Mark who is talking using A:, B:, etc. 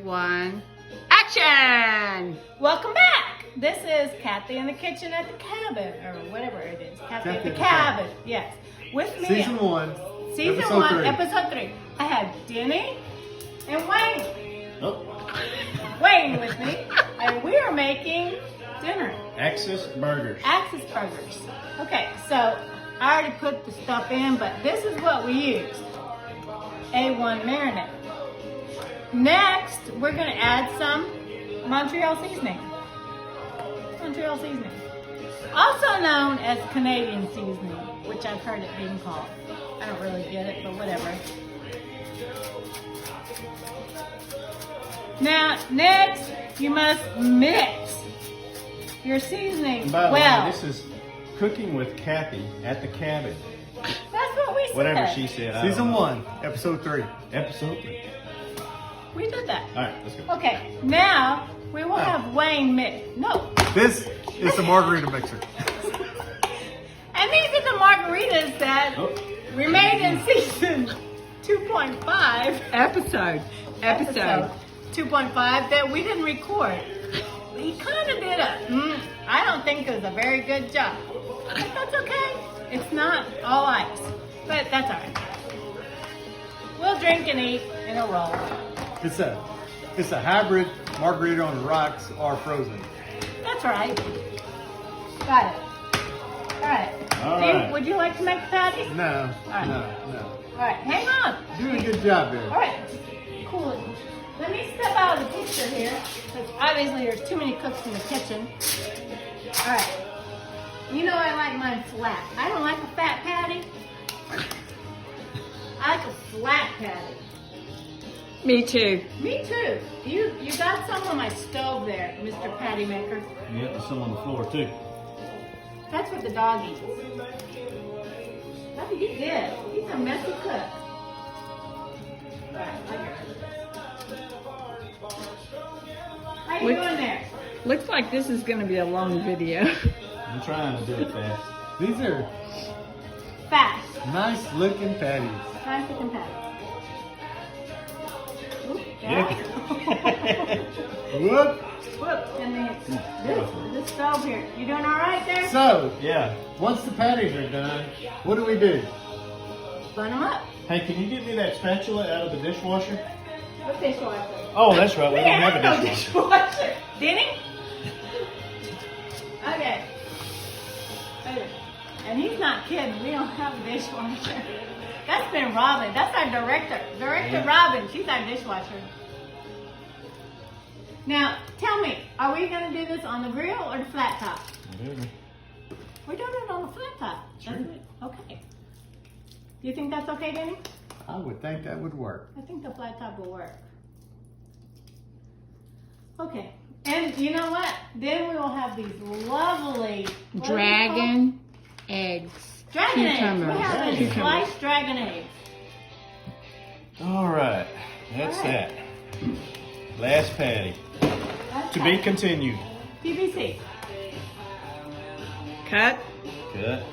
A: one, action!
B: Welcome back. This is Cathy in the kitchen at the cabin, or whatever it is. Cathy at the cabin. Yes. With me.
C: Season 1.
B: Season
C: episode
B: 1,
C: 3.
B: episode 3. I have Denny and Wayne.
C: Oh.
B: Wayne with me, and we are making dinner.
C: Axis Burgers.
B: Axis burgers. Okay, so I already put the stuff in, but this is what we used. A1 marinade. Next, we're going to add some Montreal seasoning. Montreal seasoning. Also known as Canadian seasoning, which I've heard it being called. I don't really get it, but whatever. Now, next, you must mix your seasoning
C: And by the
B: well.
C: way, this is Cooking with Cathy at the cabin.
B: That's what we said.
C: Whatever she said. I
D: Season
C: don't know.
D: 1, episode 3.
C: Episode 3.
B: We did that.
C: All right, let's go.
B: Okay, now we will have Wayne mix. No.
D: This is the margarita mixer.
B: And these are the margaritas that
C: Oh.
B: we made in season 2.5.
A: Episode
B: 2.5 that we didn't record. He kind of did I don't think it was a very good job. But that's okay. It's not all ice. But that's all right. We'll drink and eat in a roll.
D: It's a hybrid margarita on the rocks or frozen.
B: That's right. Got it. All right.
C: All
B: Steve,
C: right.
B: would you like to make the patties?
D: No,
B: right.
D: no.
B: All right, hang on.
D: Doing a good job there.
B: All right, cool. Let me step out of the picture here, because obviously there's too many cooks in the kitchen. All right. You know I like mine flat. I don't like a fat patty. I like a flat patty.
A: Me too.
B: Me too. You got some on my stove there, Mr. Patty Maker.
C: Yeah, there's some on the floor too.
B: That's what the dog eats. What you did? He's a messy cook. All right, how you doing there?
A: Looks like this is going to be a long video.
C: I'm trying to do it fast.
D: These are
B: Fast.
D: nice looking patties.
B: Nice looking patty. Oop,
C: Yeah.
D: Whoop.
B: Whoop, and then this stove here. You doing all right there?
D: So,
C: Yeah.
D: once the patties are done, what do we do?
B: Bun them up.
C: Hey, can you get me that spatula out of the dishwasher?
B: What dishwasher?
C: Oh, that's right. We don't have a
B: no
C: dishwasher.
B: dishwasher. Denny? Okay. And he's not kidding. We don't have a dishwasher. That's been Robin. That's our director. Director Robin. She's our dishwasher. Now, tell me, are we going to do this on the grill or the flat top? We're doing it on the flat top.
C: Sure.
B: That's it. Okay. You think that's okay, Denny?
D: I would think that would work.
B: I think the flat top will work. Okay. And you know what? Then we will have these lovely what are they
A: Dragon eggs.
B: called? Dragon eggs.
A: Cucumbers.
B: We're having
C: Cucumbers.
B: sliced dragon eggs.
C: All right. That's
B: All right.
C: that. Last patty.
B: That's
C: To be continued.
B: TBC.
A: Cut.
C: Cut.